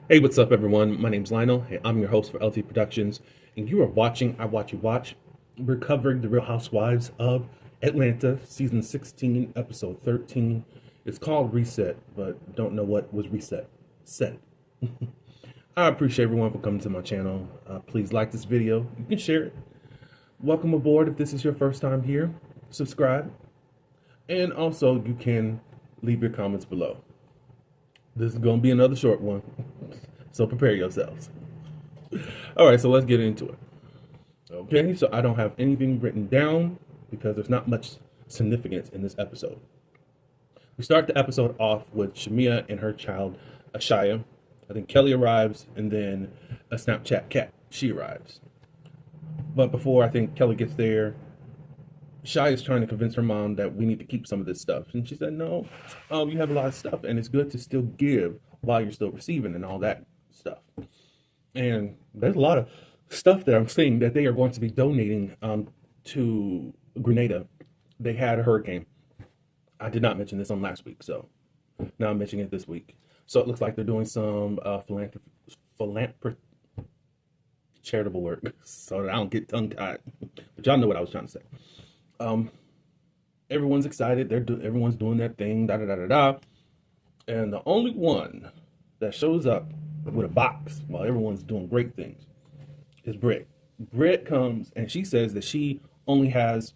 Hey, what's up, everyone? My name's Lionel. Hey, I'm your host for LT Productions, and you are watching I Watch You Watch. We're covering The Real Housewives of Atlanta, season 16, episode 13. It's called Reset, but don't know what was reset. Said. I appreciate everyone for coming to my channel. Please like this video. You can share it. Welcome aboard if this is your first time here. Subscribe. And also, you can leave your comments below. This is going to be another short one, so prepare yourselves. All right, so let's get into it. Okay, so I don't have anything written down because there's not much significance in this episode. We start the episode off with Shamia and her child, Ashaya. I think Kelly arrives, and then a Snapchat cat, she arrives. But before I think Kelly gets there, Shai is trying to convince her mom that we need to keep some of this stuff. And she said, no, you have a lot of stuff, and it's good to still give while you're still receiving and all that stuff. And there's a lot of stuff that I'm seeing that they are going to be donating to Grenada. They had a hurricane. I did not mention this on last week, so now I'm mentioning it this week. So it looks like they're doing some philanthropy, charitable work, so that I don't get tongue tied. But y'all know what I was trying to say. Um, Everyone's excited. Everyone's doing their thing. Da da da da da. And the only one that shows up with a box while everyone's doing great things is Britt. Britt comes and she says that she only has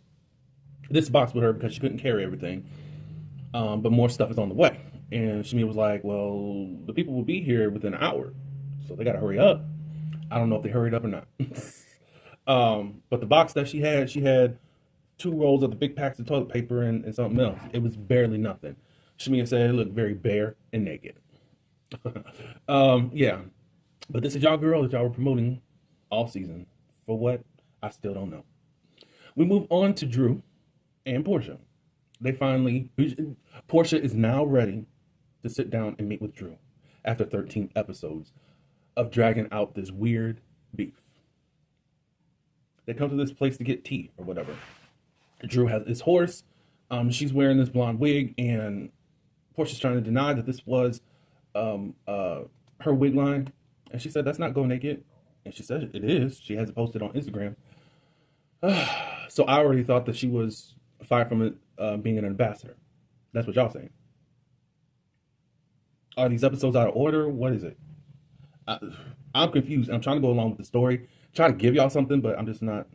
this box with her because she couldn't carry everything, but more stuff is on the way. And Shamia was like, well, the people will be here within an hour, so they got to hurry up. I don't know if they hurried up or not. But the box that she had two rolls of the big packs of toilet paper and something else. It was barely nothing. Shamia said it looked very bare and naked. Yeah. But this is y'all girl that y'all were promoting all season. For what? I still don't know. We move on to Drew and Portia. Portia is now ready to sit down and meet with Drew after 13 episodes of dragging out this weird beef. They come to this place to get tea or whatever. Drew has his horse. She's wearing this blonde wig, and Portia's trying to deny that this was her wig line. And she said, that's not Go Naked. And she said, it is. She has it posted on Instagram. So I already thought that she was fired from being an ambassador. That's what y'all saying. Are these episodes out of order? What is it? I'm confused. I'm trying to go along with the story, trying to give y'all something, but I'm just not.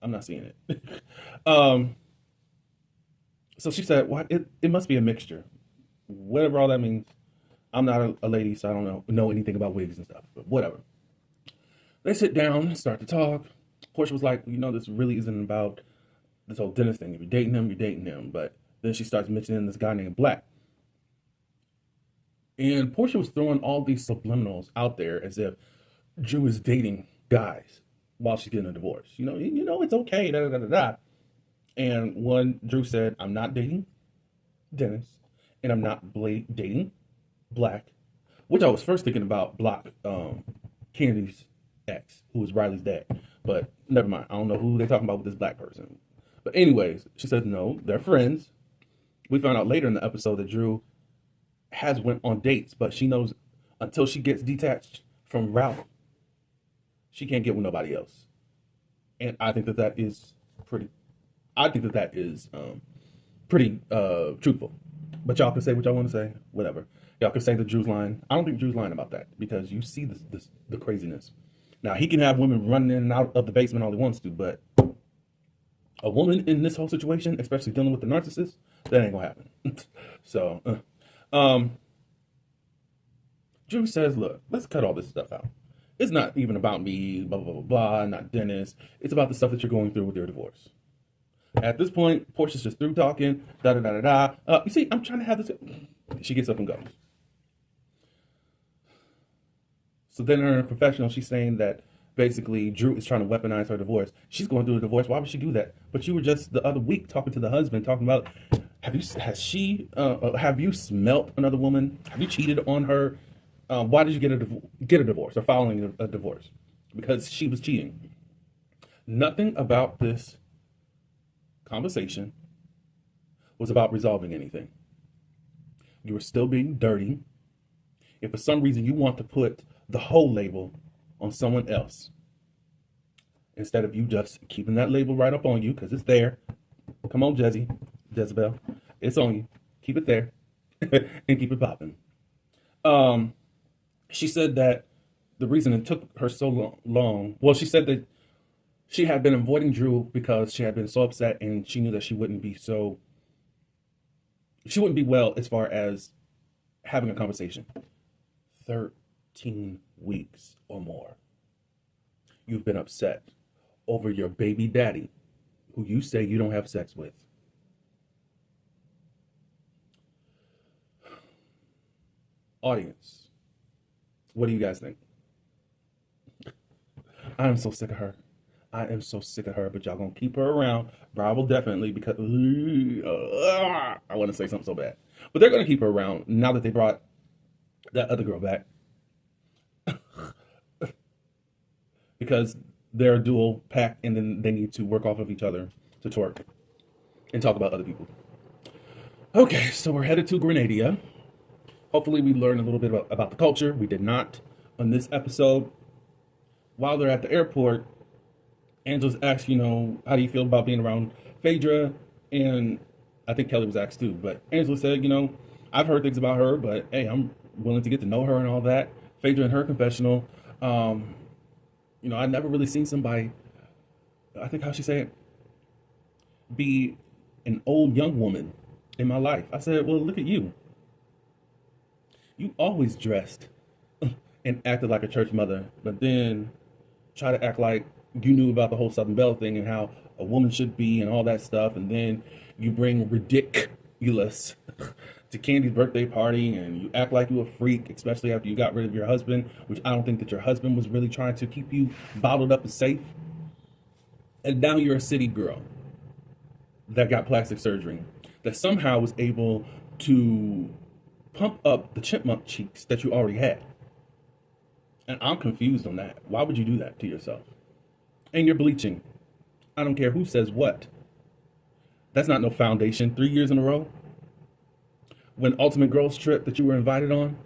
I'm not seeing it. So she said, "What? It must be a mixture, whatever all that means." I'm not a lady, so I don't know anything about wigs and stuff. But whatever. They sit down, start to talk. Portia was like, this really isn't about this whole Dennis thing. If you're dating him, you're dating him. But then she starts mentioning this guy named Black. And Portia was throwing all these subliminals out there as if Drew is dating guys while she's getting a divorce. It's okay. Da, da, da, da. And when Drew said, I'm not dating Dennis, and I'm not dating Black, which I was first thinking about Black, Candy's ex, who was Riley's dad. But never mind. I don't know who they're talking about with this Black person. But anyways, she says, no, they're friends. We found out later in the episode that Drew has went on dates, but she knows until she gets detached from Ralph, she can't get with nobody else. And I think that is pretty. I think that is pretty truthful. But y'all can say what y'all want to say, whatever. Y'all can say the Drew's line. I don't think Drew's lying about that because you see the craziness. Now he can have women running in and out of the basement all he wants to, but a woman in this whole situation, especially dealing with the narcissist, that ain't gonna happen. So, Drew says, "Look, let's cut all this stuff out. It's not even about me, blah blah blah blah, not Dennis. It's about the stuff that you're going through with your divorce." At this point, Portia's just through talking. Da da da da da. You see, I'm trying to have this. She gets up and goes. So then, in her confessional, she's saying that basically Drew is trying to weaponize her divorce. She's going through a divorce. Why would she do that? But you were just the other week talking to the husband, talking about have you smelt another woman? Have you cheated on her? Why did you get a divorce or following a divorce? Because she was cheating. Nothing about this conversation was about resolving anything. You were still being dirty. if for some reason you want to put the whole label on someone else, instead of you just keeping that label right up on you, because it's there. Come on, Jezebel. It's on you. Keep it there and keep it popping. She said that the reason it took her so long, well, she said that she had been avoiding Drew because she had been so upset and she knew that she wouldn't be well as far as having a conversation. 13 weeks or more. You've been upset over your baby daddy, who you say you don't have sex with. Audience, what do you guys think? I am so sick of her. I am so sick of her, but y'all gonna keep her around. Bravo, definitely, because I want to say something so bad. But they're gonna keep her around now that they brought that other girl back. Because they're a dual pack and then they need to work off of each other to twerk and talk about other people. Okay, so we're headed to Grenada. Hopefully we learn a little bit about the culture. We did not on this episode. While they're at the airport, Angela's asked, how do you feel about being around Phaedra? And I think Kelly was asked too. But Angela said, I've heard things about her, but hey, I'm willing to get to know her and all that. Phaedra in her confessional, I've never really seen somebody, I think how she said, be an old young woman in my life. I said, well, look at you. You always dressed and acted like a church mother, but then try to act like you knew about the whole Southern Belle thing and how a woman should be and all that stuff. And then you bring ridiculous to Candy's birthday party and you act like you a freak, especially after you got rid of your husband, which I don't think that your husband was really trying to keep you bottled up and safe. And now you're a city girl that got plastic surgery, that somehow was able to pump up the chipmunk cheeks that you already had. And I'm confused on that. Why would you do that to yourself? And you're bleaching. I don't care who says what. That's not no foundation. 3 years in a row. When Ultimate Girls Trip that you were invited on,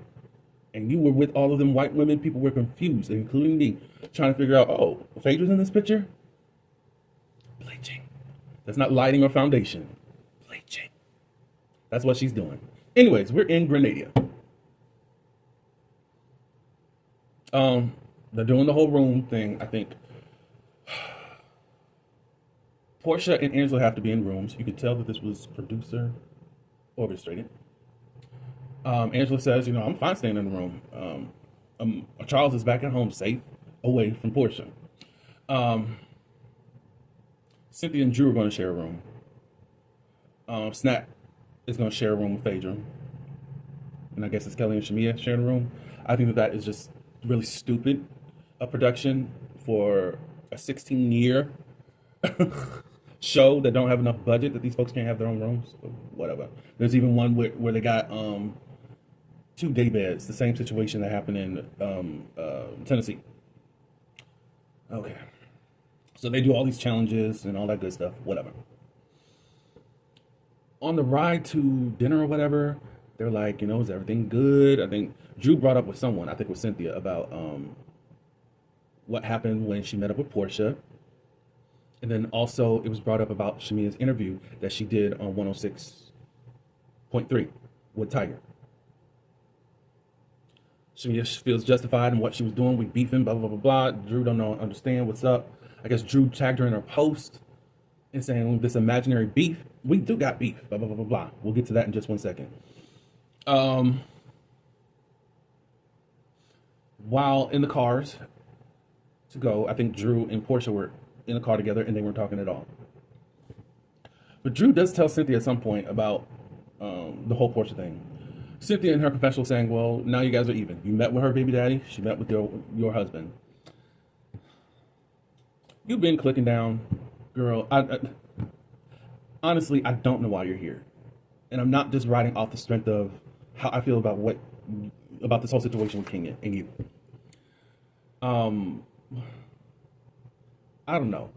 and you were with all of them white women, people were confused, including me, trying to figure out, oh, Phaedra's in this picture? Bleaching. That's not lighting or foundation. Bleaching. That's what she's doing. Anyways, we're in Grenada. They're doing the whole room thing. I think Portia and Angela have to be in rooms. You can tell that this was producer orchestrated. Angela says, I'm fine staying in the room. Charles is back at home safe, away from Portia. Cynthia and Drew are going to share a room. Snap is going to share a room with Phaedra. And I guess it's Kelly and Shamia sharing a room. I think that is just really stupid a production for a 16-year show that don't have enough budget that these folks can't have their own rooms. Whatever. There's even one where they got 2 day beds. The same situation that happened in Tennessee. Okay. So they do all these challenges and all that good stuff. Whatever. On the ride to dinner or whatever, they're like, is everything good? I think Drew brought up with someone, I think with Cynthia, about what happened when she met up with Portia. And then also it was brought up about Shamia's interview that she did on 106.3 with Tiger. Shamia feels justified in what she was doing. We beefing, blah, blah, blah, blah. Drew don't understand what's up. I guess Drew tagged her in her post and saying this imaginary beef. We do got beef, blah, blah, blah, blah, blah. We'll get to that in just 1 second. While in the cars to go, I think Drew and Portia were in the car together and they weren't talking at all. But Drew does tell Cynthia at some point about the whole Portia thing. Cynthia in her confessional saying, well, now you guys are even. You met with her baby daddy. She met with your husband. You've been clicking down, girl. Honestly, I don't know why you're here. And I'm not just riding off the strength of how I feel about this whole situation with Kenya and you. I don't know.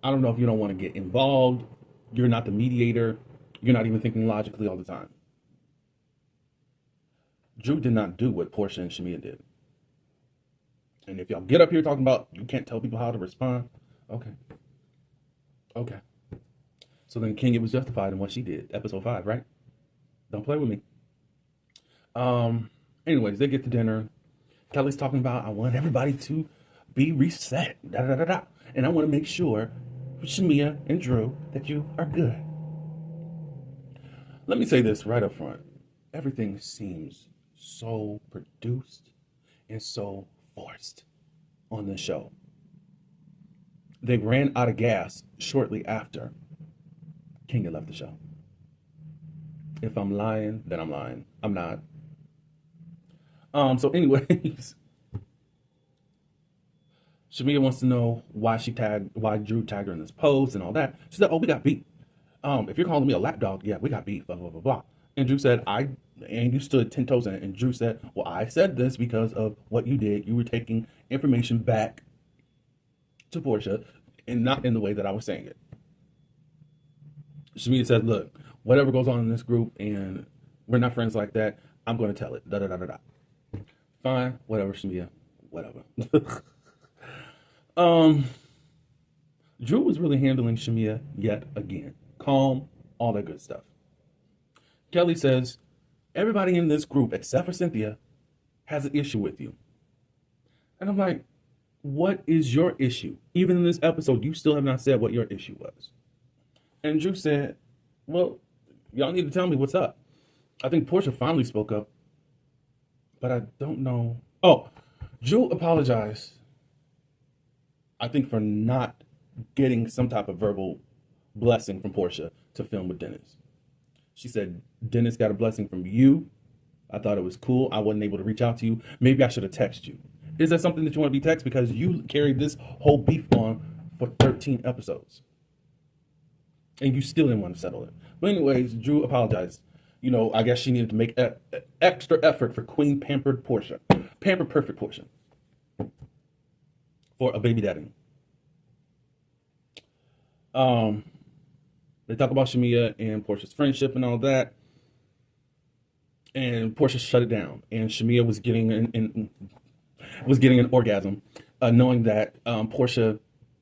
I don't know if you don't want to get involved. You're not the mediator. You're not even thinking logically all the time. Drew did not do what Portia and Shamia did. And if y'all get up here talking about you can't tell people how to respond, okay. Okay. So then Kenya was justified in what she did, episode 5, right? Don't play with me. Anyways, they get to dinner. Kelly's talking about I want everybody to be reset. Da da da da. And I want to make sure Shamia and Drew that you are good. Let me say this right up front. Everything seems so produced and so forced on this show. They ran out of gas shortly after Kenya left the show. If I'm lying, then I'm lying. I'm not. So anyways, Shamia wants to know why Drew tagged her in this post and all that. She said, "Oh, we got beef. If you're calling me a lapdog, yeah, we got beef, blah, blah, blah, blah." And Drew said, and you stood 10 toes in it. And Drew said, "Well, I said this because of what you did. You were taking information back to Portia and not in the way that I was saying it." Shamia said, "Look, whatever goes on in this group, and we're not friends like that, I'm going to tell it. Da da da da da." Fine, whatever, Shamia, whatever. Drew was really handling Shamia yet again. Calm, all that good stuff. Kelly says, everybody in this group, except for Cynthia, has an issue with you. And I'm like, what is your issue? Even in this episode, you still have not said what your issue was. And Drew said, well, y'all need to tell me what's up. I think Portia finally spoke up, but I don't know. Oh, Drew apologized, I think, for not getting some type of verbal blessing from Portia to film with Dennis. She said, Dennis got a blessing from you. I thought it was cool. I wasn't able to reach out to you. Maybe I should have texted you. Is that something that you want to be texted? Because you carried this whole beef on for 13 episodes. And you still didn't want to settle it. But anyways, Drew apologized. You know, I guess she needed to make extra effort for Queen Pampered Portia. Pampered Perfect Portia. For a baby daddy. They talk about Shamia and Portia's friendship and all that. And Portia shut it down. And Shamia was getting an orgasm, knowing that Portia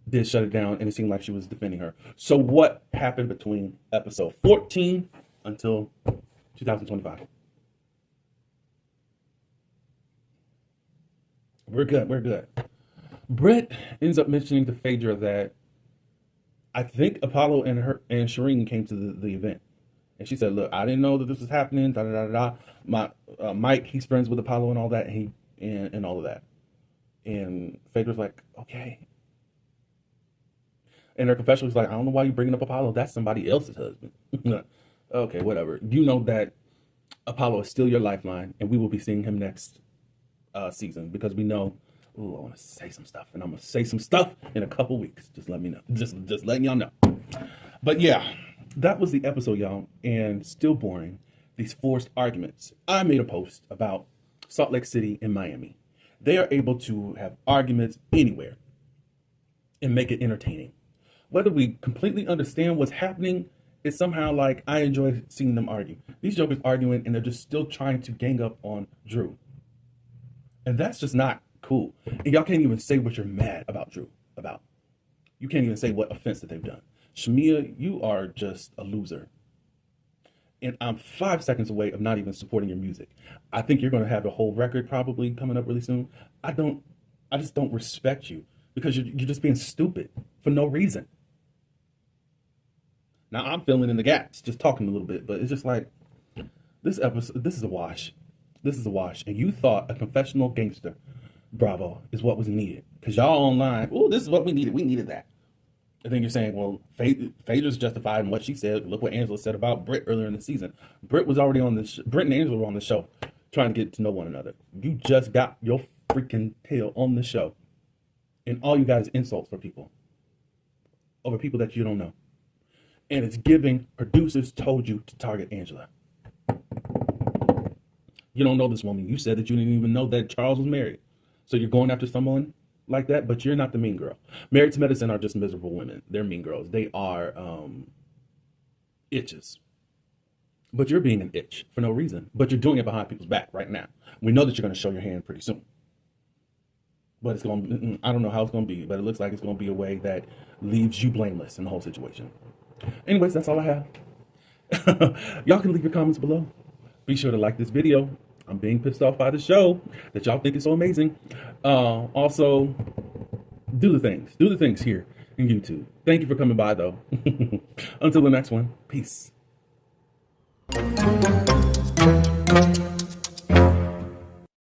did shut it down, and it seemed like she was defending her. So what happened between episode 14 until 2025? We're good. Britt ends up mentioning to Phaedra that I think Apollo and Shireen came to the event. And she said, look, I didn't know that this was happening, da da da da. My Mike, he's friends with Apollo and all that, and all of that. And Phaedra's like, okay. And her confession was like, I don't know why you're bringing up Apollo. That's somebody else's husband. Okay, whatever. You know that Apollo is still your lifeline, and we will be seeing him next season, because we know, ooh, I want to say some stuff, and I'm going to say some stuff in a couple weeks. Just let me know. Just letting y'all know. But yeah, that was the episode, y'all, and still boring. These forced arguments. I made a post about Salt Lake City and Miami. They are able to have arguments anywhere and make it entertaining. Whether we completely understand what's happening, it's somehow like I enjoy seeing them argue. These jokers arguing, and they're just still trying to gang up on Drew. And that's just not cool. And y'all can't even say what you're mad about Drew about. You can't even say what offense that they've done. Shamia, you are just a loser. And I'm 5 seconds away of not even supporting your music. I think you're going to have the whole record probably coming up really soon. I just don't respect you, because you're just being stupid for no reason. Now I'm filling in the gaps, just talking a little bit, but it's just like, this episode, this is a wash. This is a wash. And you thought a confessional gangster, bravo, is what was needed. Because y'all online, oh, this is what we needed. We needed that. And then you're saying, well, Phaedra's justified in what she said. Look what Angela said about Britt earlier in the season. Britt was already on this. Britt and Angela were on the show trying to get to know one another. You just got your freaking tail on the show. And all you got is insults for people. Over people that you don't know. And it's giving producers told you to target Angela. You don't know this woman. You said that you didn't even know that Charles was married. So you're going after someone like that, but you're not the mean girl. Married to Medicine are just miserable women. They're mean girls. They are itches. but you're being an itch for no reason. But you're doing it behind people's back right now. We know that you're going to show your hand pretty soon. But it's going, I don't know how it's going to be, but it looks like it's going to be a way that leaves you blameless in the whole situation. Anyways, that's all I have. Y'all can leave your comments below. Be sure to like this video. I'm being pissed off by the show that y'all think is so amazing. Also, do the things here in YouTube. Thank you for coming by, though. Until the next one, peace.